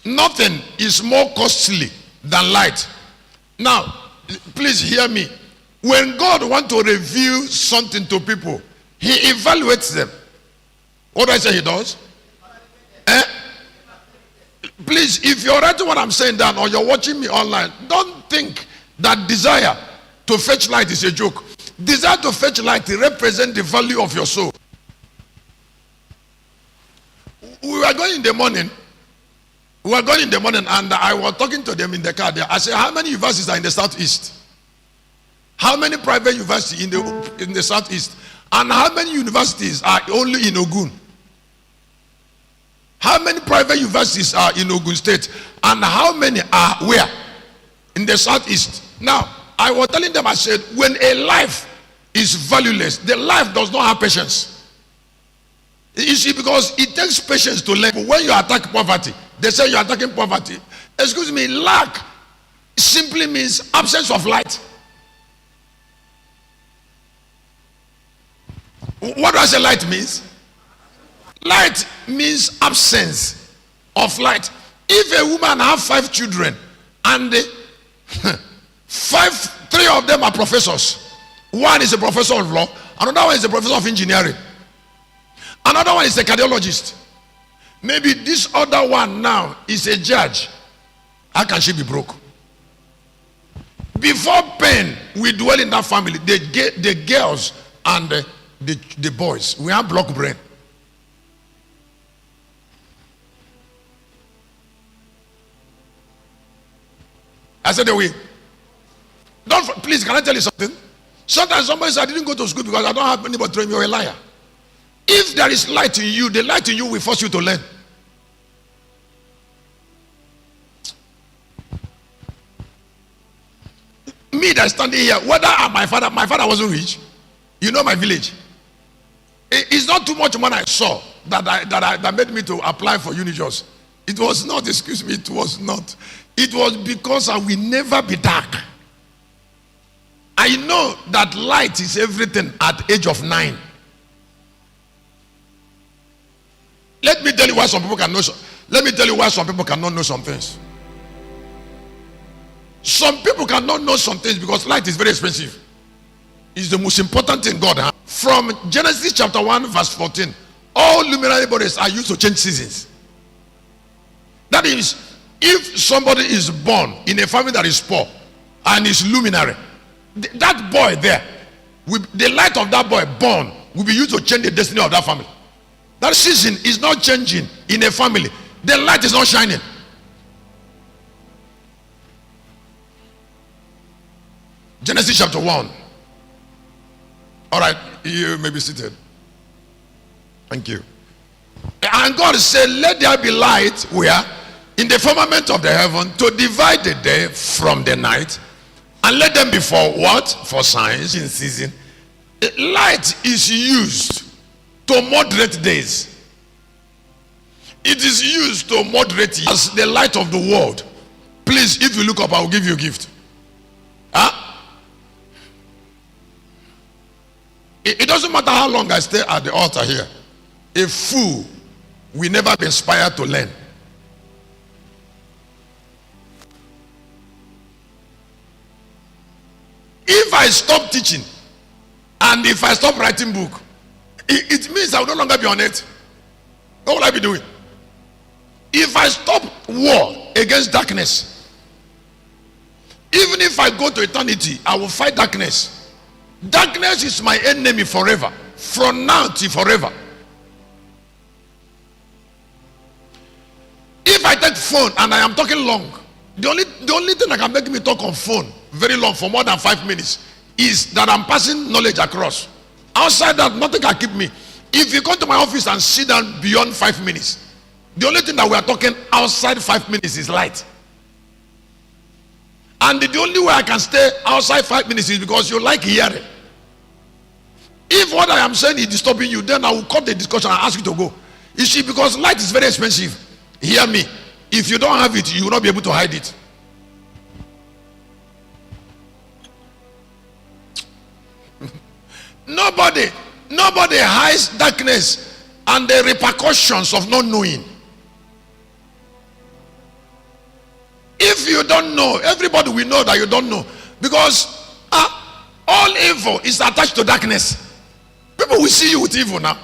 Nothing is more costly than light. Now, please hear me. When God wants to reveal something to people, he evaluates them. What do I say he does? Please, if you're writing what I'm saying down or you're watching me online, don't think that desire to fetch light is a joke. Desire to fetch light represents the value of your soul. We were going in the morning. And I was talking to them in the car there. I said, how many universities are in the southeast? How many private universities in the southeast? And how many universities are only in Ogun? How many private universities are in Ogun State? And how many are where? In the southeast. Now, I was telling them, I said, when a life is valueless, the life does not have patience. You see, because it takes patience to learn. When you attack poverty, they say you're attacking poverty. Excuse me, lack simply means absence of light. What do I say light means? Light means absence of light. If a woman has 5 children and 3 of them are professors, one is a professor of law, another one is a professor of engineering, another one is a cardiologist, maybe this other one now is a judge, how can she be broke? Before pain we dwell in that family, the girls and the boys, we have block brain. I said away. Please, can I tell you something? Sometimes somebody says, I didn't go to school because I don't have anybody to train me. You're a liar. If there is light in you, the light in you will force you to learn. Me that's standing here, whether I'm my father wasn't rich. You know my village. It's not too much money I saw that made me to apply for Unijos. It was not, excuse me, it was not. It was because I will never be dark. I know that light is everything at age of 9. Let me tell you why some people can know. Let me tell you why some people cannot know some things. Some people cannot know some things because light is very expensive. It's the most important thing God has. From Genesis chapter 1 verse 14, all luminary bodies are used to change seasons. That is, if somebody is born in a family that is poor and is luminary, that boy there, the light of that boy born will be used to change the destiny of that family. That season is not changing in a family. The light is not shining. Genesis chapter 1. All right, you may be seated. Thank you. And God said, let there be light where? In the firmament of the heaven, to divide the day from the night, and let them be for what? For signs in season. Light is used to moderate days. It is used to moderate as the light of the world. Please, if you look up, I will give you a gift. Huh? It doesn't matter how long I stay at the altar here. A fool will never be inspired to learn. If I stop teaching and if I stop writing book, it means I will no longer be on it. What will I be doing? If I stop war against darkness, even if I go to eternity, I will fight darkness. Darkness is my enemy forever, from now till forever. If I take phone and I am talking long, the only thing that can make me talk on phone very long for more than 5 minutes is that I'm passing knowledge across. Outside that, nothing can keep me. If you come to my office and sit down beyond 5 minutes, the only thing that we are talking outside 5 minutes is light. And the only way I can stay outside 5 minutes is because you like hearing. If what I am saying is disturbing you, then I will cut the discussion and ask you to go. You see, because light is very expensive. Hear me. If you don't have it, you will not be able to hide it. Nobody hides darkness and the repercussions of not knowing. if you don't know, everybody will know that you don't know. Because all evil is attached to darkness. People will see you with evil now.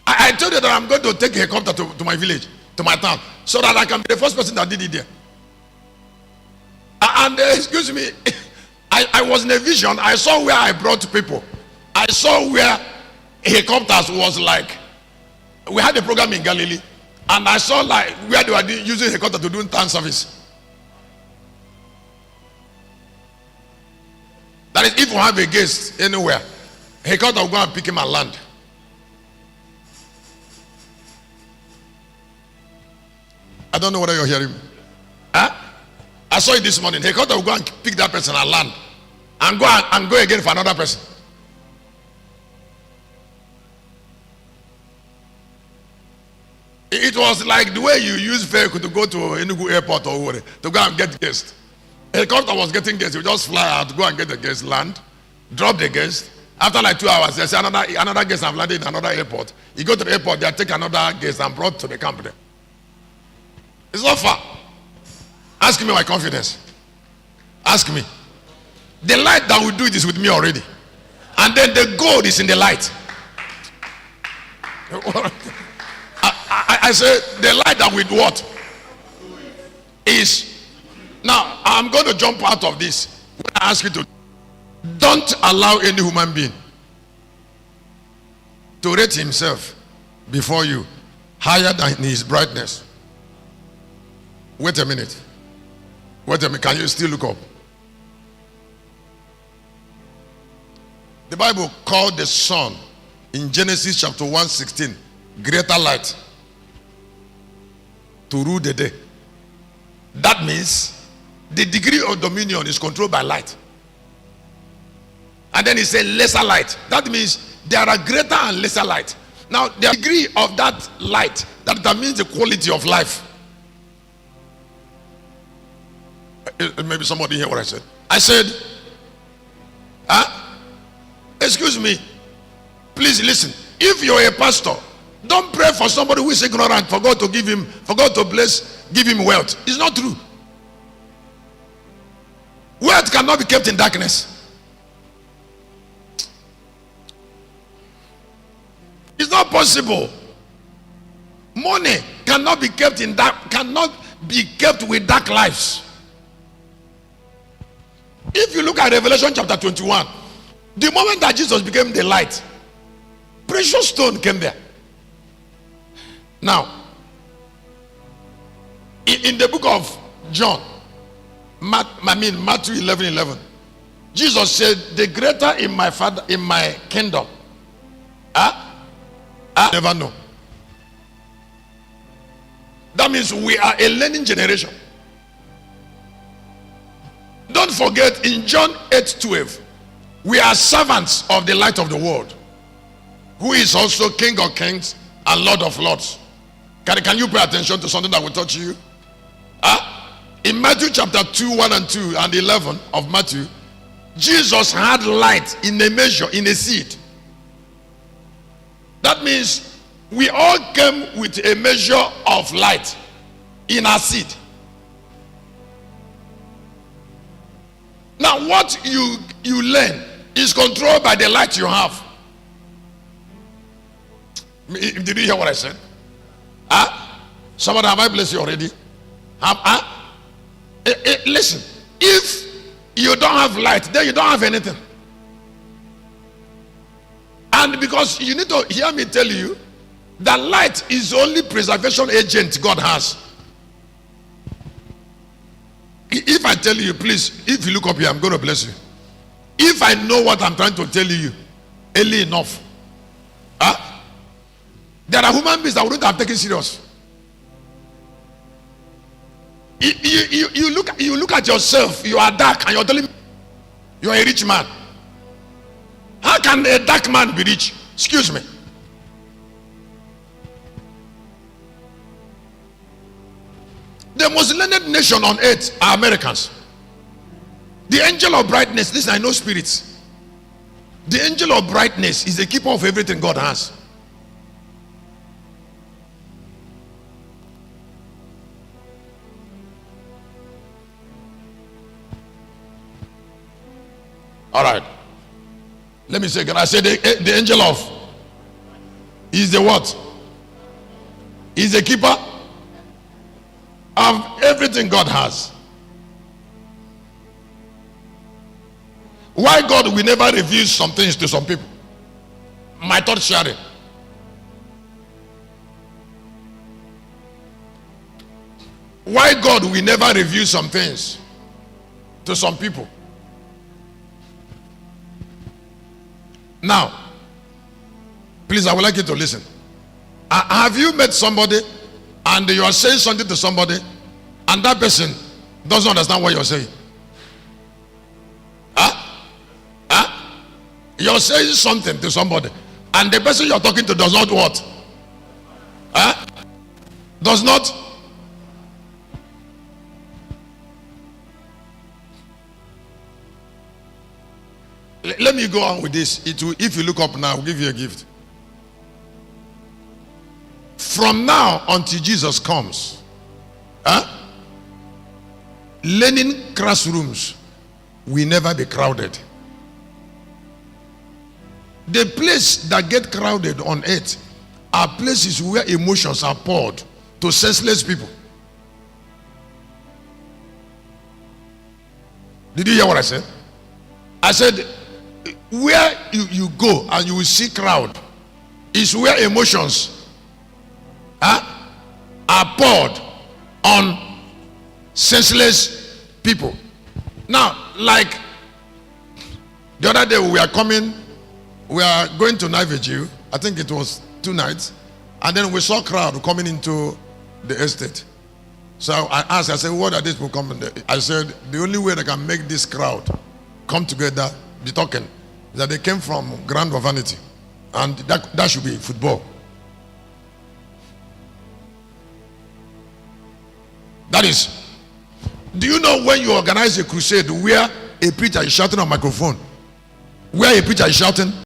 I told you that I'm going to take a helicopter to my village, to my town, so that I can be the first person that did it there. And excuse me, I was in a vision. I saw where I brought people. I saw where helicopters was like. We had a program in Galilee, and I saw like where they were using helicopter to do town service. That is, if you have a guest anywhere, helicopter will go and pick him and land. I don't know whether you're hearing me. I saw it this morning. Helicopter will go and pick that person and land, and go again for another person. It was like the way you use vehicle to go to Enugu airport or whatever, to go and get guests. Helicopter was getting guests. You just fly out, go and get the guest, land, drop the guest. After like 2 hours, they say another guest have landed in another airport. You go to the airport, they take another guest and brought to the camp there. It's not far. Ask me my confidence. Ask me. The light that will do it is with me already. And then the gold is in the light. I say the light that with what? Is. Now, I'm going to jump out of this. When I ask you to, don't allow any human being to rate himself before you higher than his brightness. Wait a minute. Wait a minute. Can you still look up? The Bible called the sun in Genesis chapter 1:16 greater light to rule the day. That means the degree of dominion is controlled by light. And then he said lesser light. That means there are greater and lesser light. Now the degree of that light that determines the quality of life. Maybe somebody hear what I said. I said, excuse me, please listen. If you're a pastor, don't pray for somebody who is ignorant for God to give him, for God to bless, give him wealth. It's not true. Wealth cannot be kept in darkness. It's not possible. Money cannot be kept in dark, cannot be kept with dark lives. If you look at Revelation chapter 21, the moment that Jesus became the light, precious stone came there. Now, in the book of John, Matthew 11:11, Jesus said, "The greater in my Father, in my kingdom, I never know." That means we are a learning generation. Don't forget, in John 8:12, we are servants of the light of the world, who is also King of kings and Lord of lords. Can you pay attention to something that will touch you? In Matthew chapter 2, 1 and 2 and 11 of Matthew, Jesus had light in a measure, in a seed. That means we all came with a measure of light in our seed. Now what you learn is controlled by the light you have. Did you hear what I said? Somebody, have I blessed you already? Listen, if you don't have light, then you don't have anything. And because you need to hear me tell you that light is the only preservation agent God has. If I tell you, please, if you look up here, I'm going to bless you. If I know what I'm trying to tell you early enough, there are human beings that wouldn't have taken serious. You look at yourself, you are dark, and you're telling me you're a rich man. How can a dark man be rich? Excuse me. The most learned nation on earth are Americans. The angel of brightness, listen, I know spirits. The angel of brightness is the keeper of everything God has. All right. Let me say, can I say the angel of? Is the what? Is the keeper of everything God has. Why God will never reveal some things to some people? My thought sharing. Why God will never reveal some things to some people? Now, please, I would like you to listen. Have you met somebody and you are saying something to somebody and that person doesn't understand what you're saying? You're saying something to somebody and the person you're talking to does not what? Does not? Let me go on with this. It will, if you look up now, I'll give you a gift. From now until Jesus comes, learning classrooms will never be crowded. The place that get crowded on earth are places where emotions are poured to senseless people. Did you hear what I said? I said, where you go and you will see crowd is where emotions are poured on senseless people. Now, like the other day we are going to night vigil. I think it was 2 nights, and then we saw crowd coming into the estate. So I asked, I said, what are these people coming? I said, the only way they can make this crowd come together, be talking, is that they came from ground of vanity, and that should be football. That is, do you know when you organize a crusade where a preacher is shouting on microphone, where a preacher is shouting